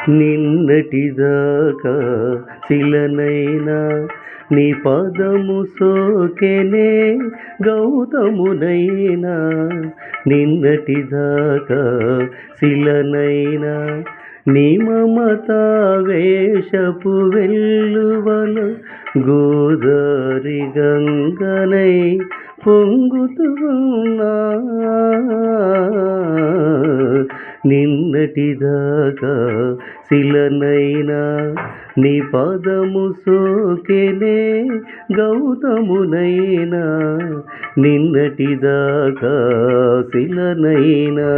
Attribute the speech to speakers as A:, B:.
A: నిన్నటిదాకా శిలనైనా నీ పదము సోకెనే గౌతమునైనా నిన్నటిదాకా శిలనైనా నీ మమతా వేషపు వెల్లువల గోదారి గంగనై పొంగుతూ ఉన్నా నిన్నటిదాకా శిలనైనా నీ పదము సోకెనే గౌతమునైనా నిన్నటిదాకా శిలనైనా